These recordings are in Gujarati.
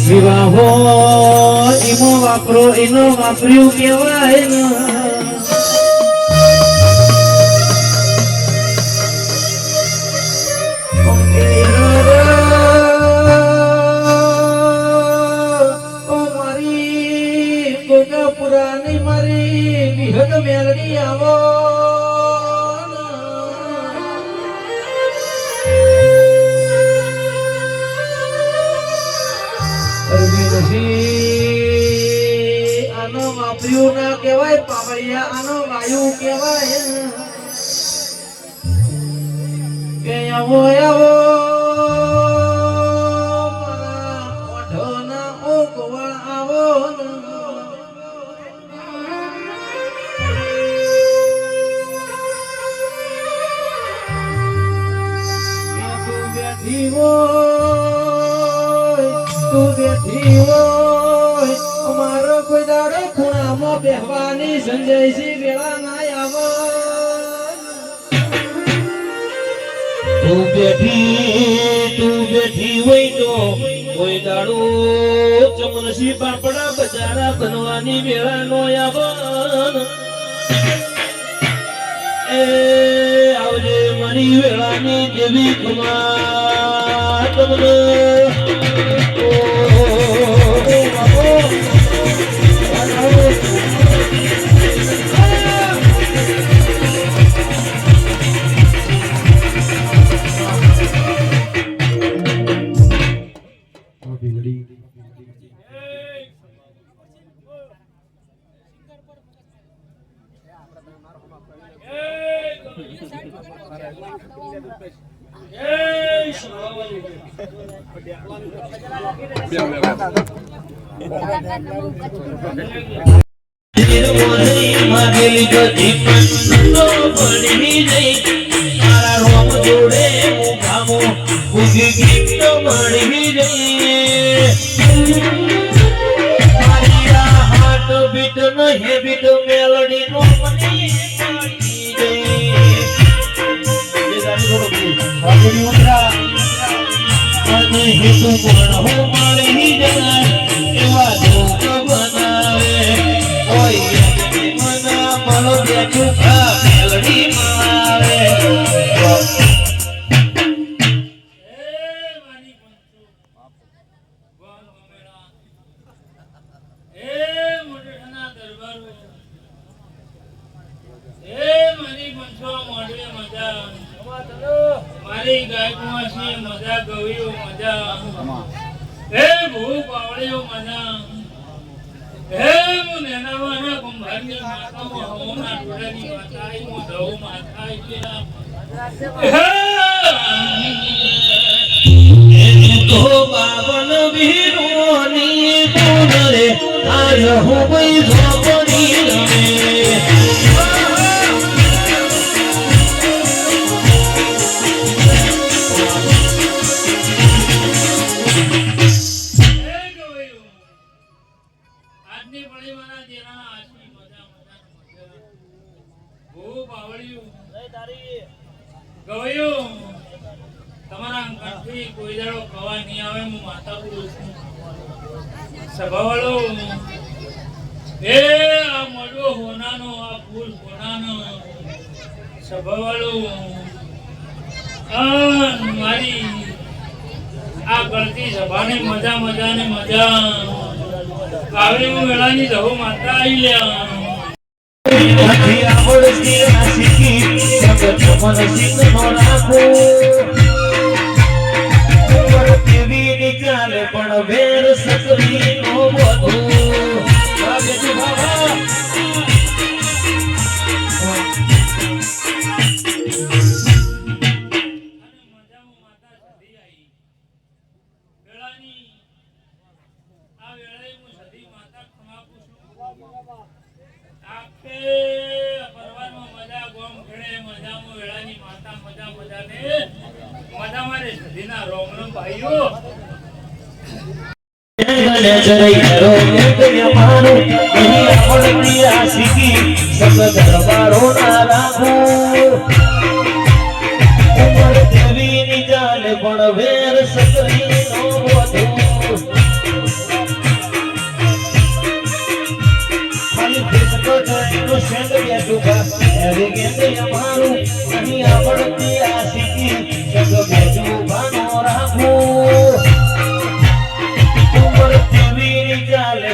વિવાહો ઈમો વાપરો એનો વાપર્યું કેવાય ને પુરાની મારી વિહદ મેલડી આવો આનો વાપર્યું ના કહેવાય પાવળિયા આનો વાયુ કહેવાય કે આવો આવો તું બેઠી હોય અમારો કોઈ દાડો ખૂણામાં બેહવાની સંજયસિંહ વેળા ના આવો તું બેઠી હોય તો કોઈ દાડો ચમનસી પાપડા બજારા બનવાની વેળા નો આવો એ આવજે મારી વેળાની દેવી કુમાર તમને મારી ગાયકવાસી મજા ગવ્યો મજા હે ભૂ પાવળ્યો મજા હે મુનેનાવાના કુંભારની માતામાં હોના ટોળાની માતાઈ મો ધવ માતાઈ કે તો બાવન વીરોની પુનરે આજ હો ભઈ ઝોપડી રમે તમારા કંઠી કોઈ દાડો કવા નહીં આવે હું માતા પુરુષ છું સભાવાળો એ આ મળો હોનાનો આ ફૂલ હોનાનો સભાવાળો મારી આ ગળતી સભાને મજા મજા ને મજા આવી હું વેળાની જહો માતા આવી લ્યા આવડતી આશીકી જગત મન સિંહ નો રાખો ઉપર કેવી નિકાલે પણ વેર સકરી નો બધો ભાગે બાબા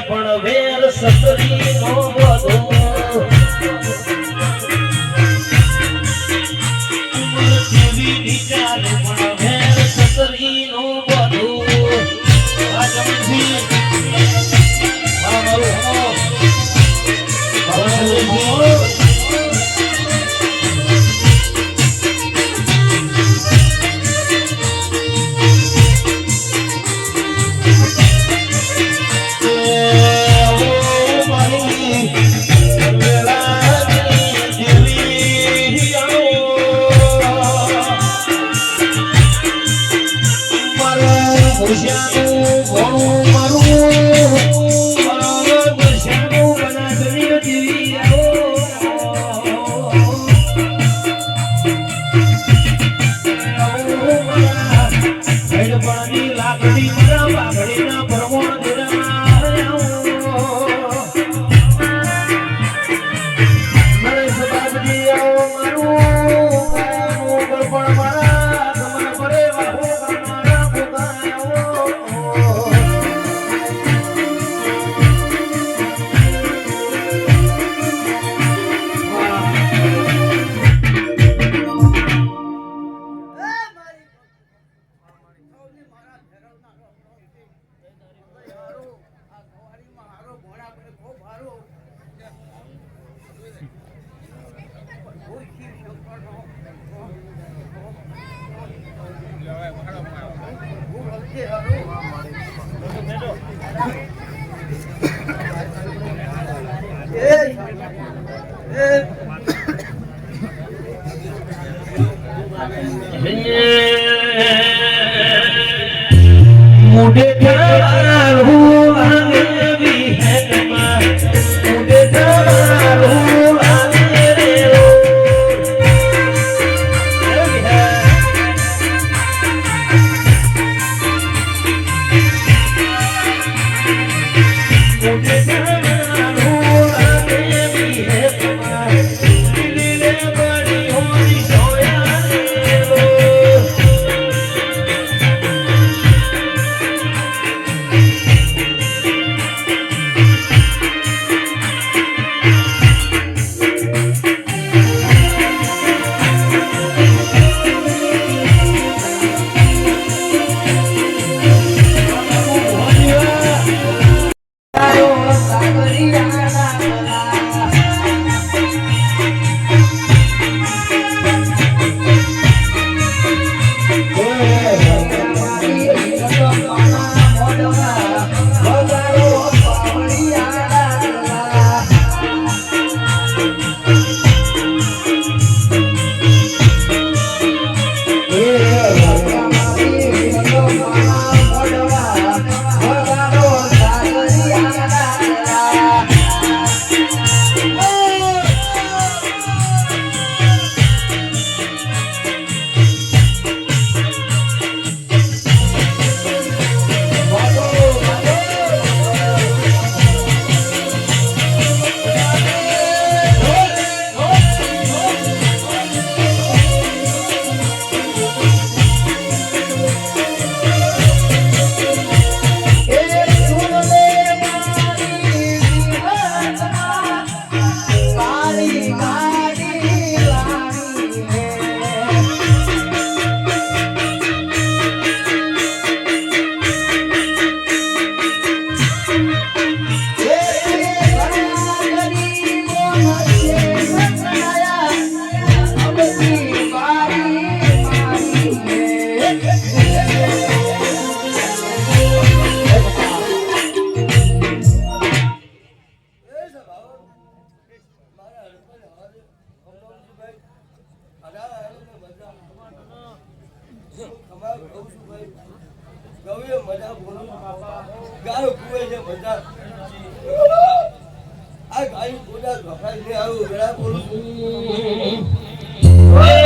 પણ વેર સતરી નો मुझे ख्याल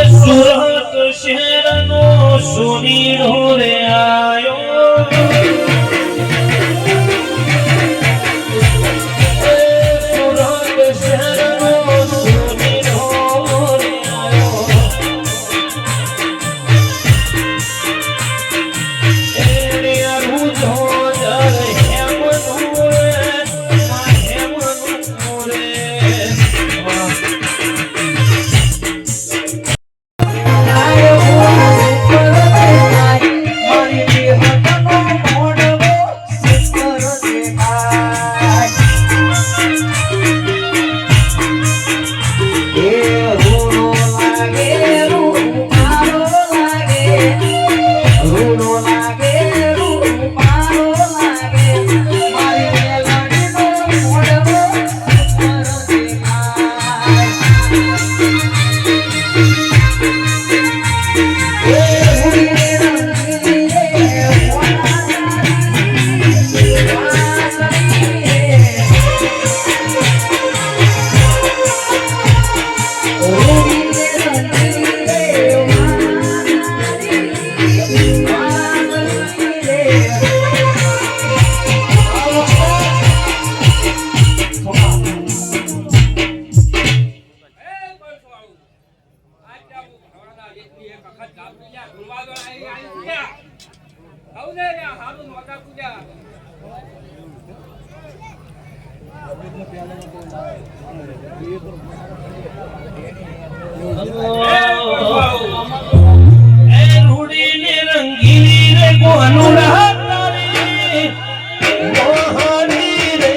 સુરત શહેરનો સુનીરો રે આયો સુરત શહેરનો સુનીરો રે આયો એને રૂજો જર હેમનું રે એ રૂડીને રંગીલી રે ગોનુડા તારી મોહની રે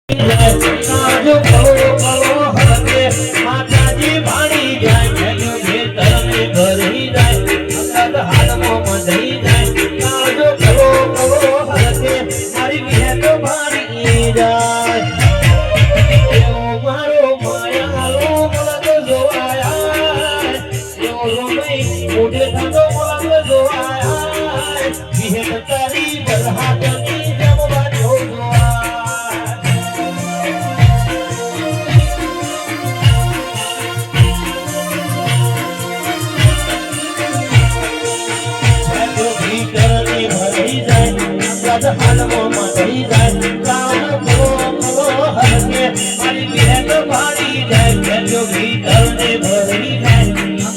કાજો કરો કરો હરકે માતાજી ભાણી જાય જો ભેતર મે ભરી જાય અંગત હાલમાં મંદઈ જાય કાજો કરો કરો હરકે મારી વિહત ભાણી જાય એવો મારો માયાલો મલક જોવાયા એવો લોમઈ મોઢે થતો મલક જોવાયા વિહત તારી બરહાતની જમવા જોવાયા હાલમાં મંદઈ જાય કાજો કરો કરો હરકે મારી વિહત ભાણી જાય જો ભીતર ને ભરી જાય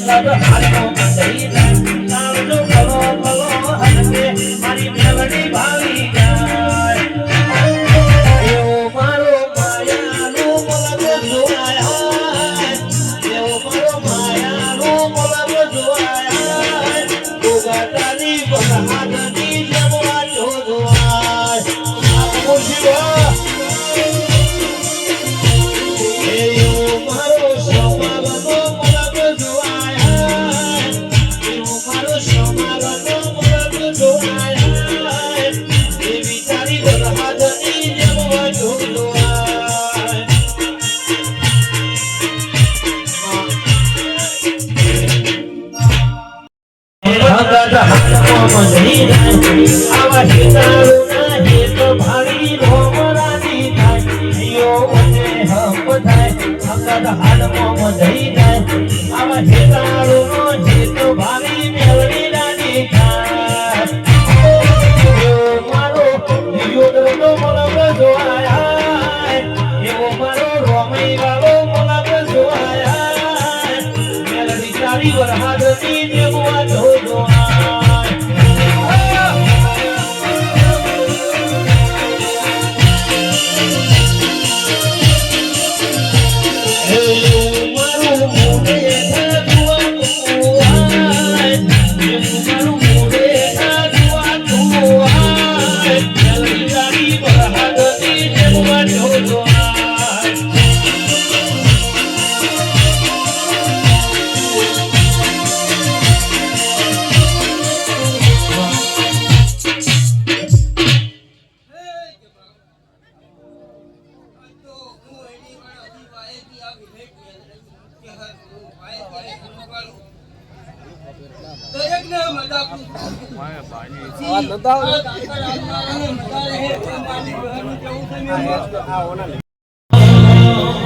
અંગત હાલમાં મંદઈ જાય કાજો કરો કરો હરકે મારી મેલડી ભાવી જાય એવો મારો માયાનો મલક જોવાયા એવો મારો માયાનો મલક જોવાયા ગોગાતાની બહાદની જમવા જોવાય આ એવો મારો સમાગનો મલક જોવાયા એવો મારો સમાગનો મલક જોવાયા એવી તારી બહાદની જમવા જોવાય ભગત હાથમાં મંદઈ જાય આવા હિતારુના હિત ભાવી ભોમરાની થાય જીઓ વચ્ચે હમ થાય ભગત હાથમાં મંદઈ જાય આવા હિતારુનો હિત ભાવી મેલડી રાની થાય એવો મારો યોદરનો મલક જોવાયા એવો મારો રોમઈ વાળો મલક જોવાયા મેલડી તારી વરહાદની જેમવા જોવાય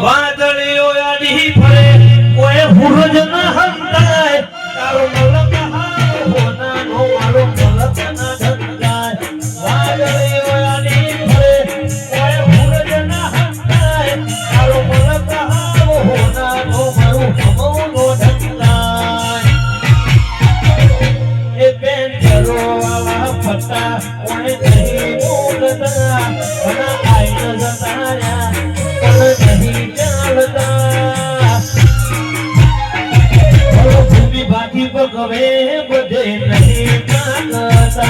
વાદળીઓ આડી ફરે કોઈ હુરજ ન હંતાય તારો મલક હારો હોનાનો મારો મલક ના ઢંકાય વાદળીઓ આડી ફરે કોઈ હુરજ ન હંતાય તારો મલક હારો હોનાનો મારો હમોનો ઢંકાય એ બેન કરો વાલા ફટા કોઈ નહીં બોલતા ઘણા આઈ ન જતાયા नहीं चालता भूमि बाकी पकवे बधे नहीं जानता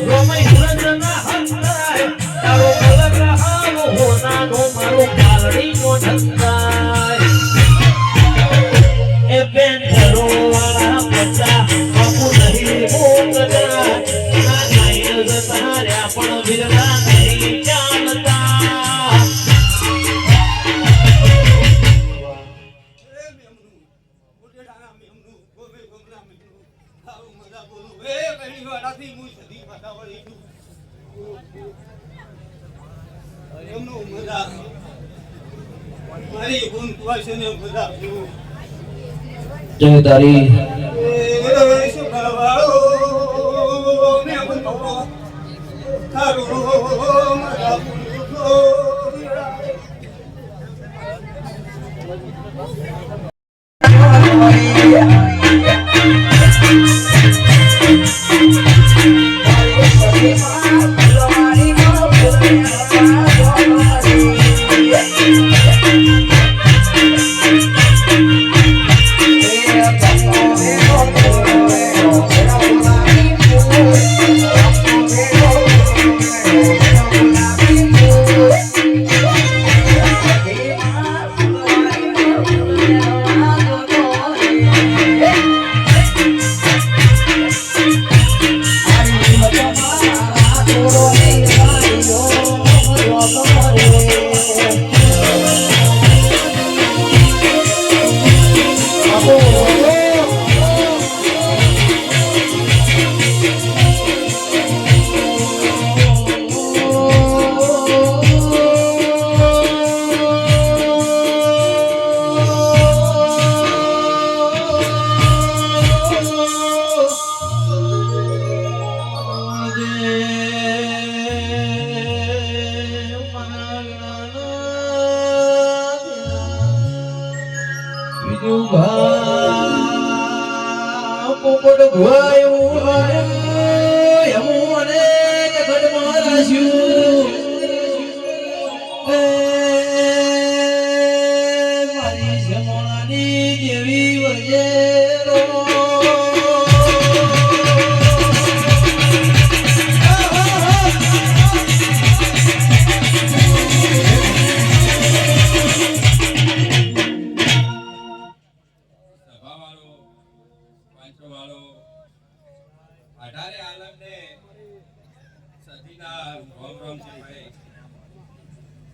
रो જતા રહ્યા પણ વિરલા નહીં ચાલતા જય તારી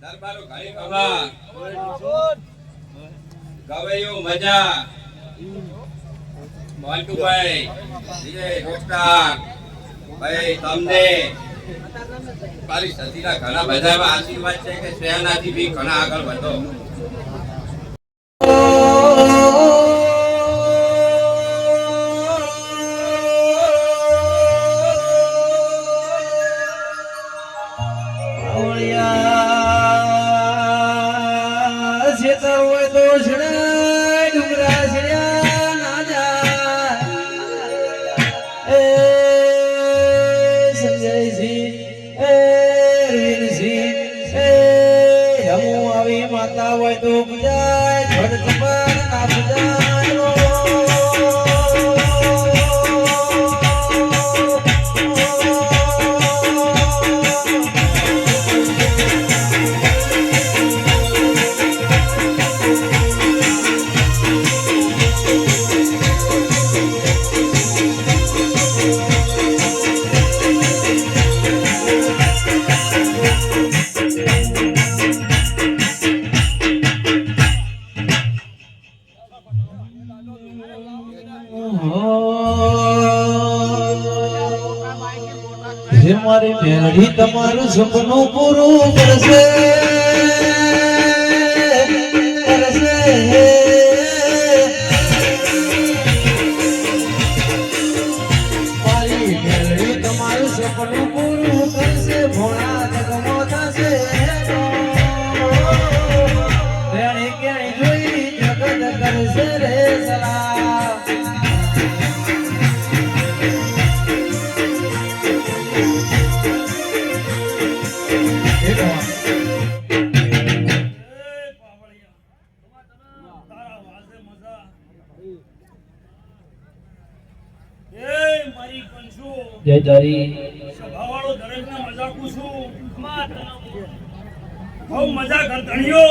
દરબારો ઘણી ખબર ગવૈયું મજા મોન્ટુભાઈ વિજય રોકટાર ભાઈ તમને મારી સતીના ઘણા બધા એવા આશીર્વાદ છે કે શહેરનાથી બી ઘણા આગળ વધો માતા હોય તો પૂજાય છોડ ચપર ના પૂજાય મારી મેરડી તમારું સપનું પૂરું કરશે મારી મેરડી તમારું સપનું પૂરું કરશે ભોળા જગમો થશે રેણી કેણી જોઈ જગત કરશે રે સલામ જય તારી સભાવાળો દરેકને મજા પૂછું બહુ મજા કરતણીઓ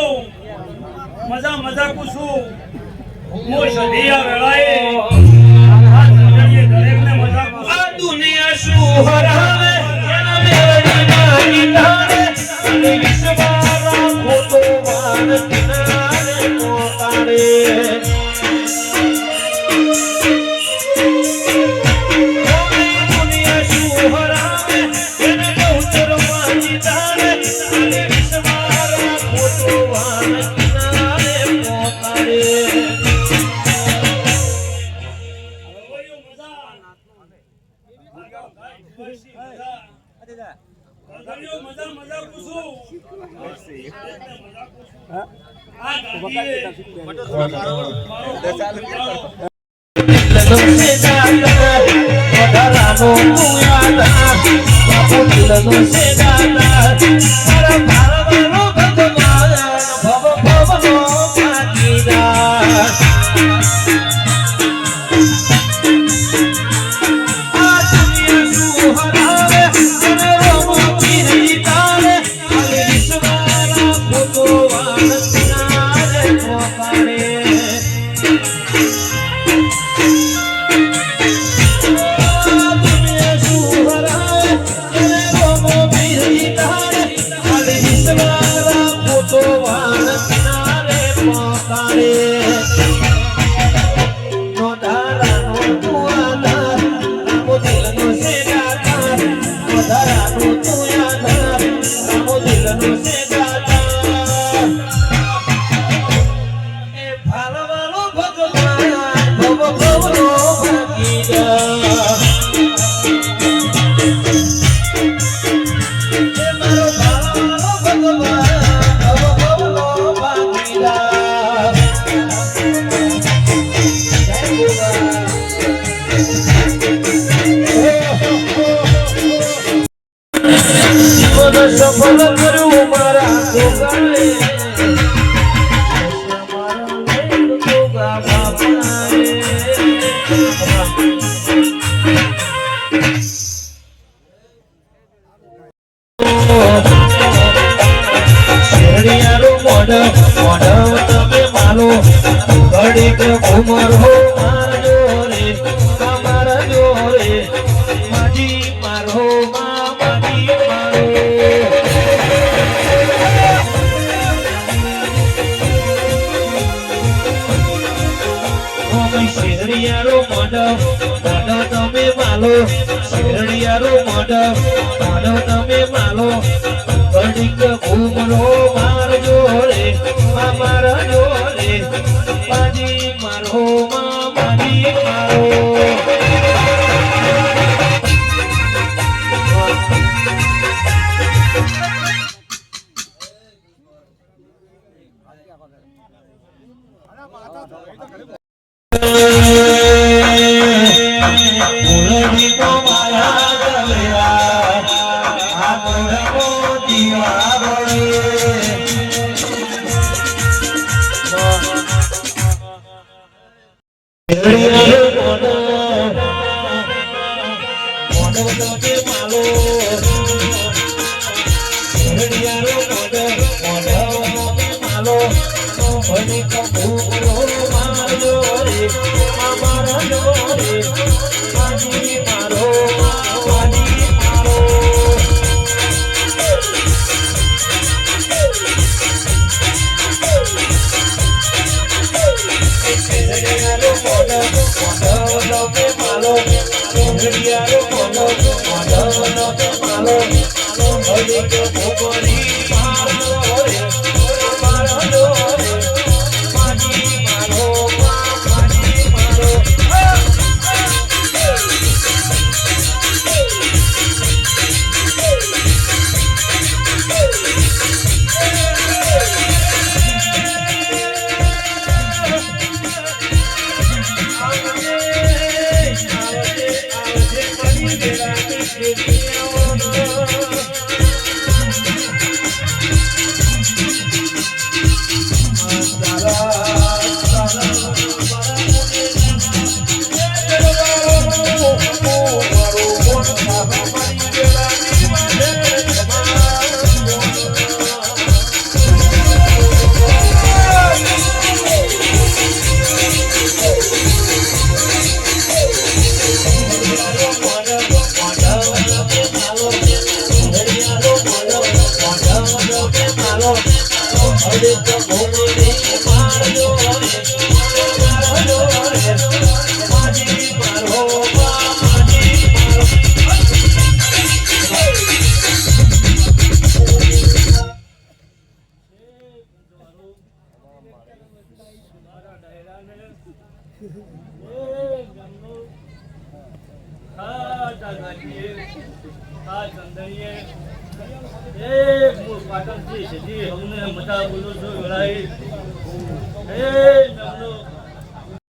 મજા પૂછું મો સધિયા વેળાએ આ દરેકને મજા પૂછું આ દુનિયા શું હરાવે ગગડીઓ મજા મજા પૂછું. આ ગાડીએ મારો સફળ કર્યું મારા છોકરાએ તમે માનો ઘડીક ઉમર હો મારજો રે મારા જોરે માજી મારો માજી મારો શેરડિયારો મોઢ તમે માલો શેરડિયારો મોઢ તમે માલો ઘડીક ઉમરો મારજો રે મારા જોરે માજી મારો માજી મારો હતા ગાજીએ આ ચંદનીએ એ મૂળ પાટણથી સીધી અમને મજા બોલું છું વેળાઈ એ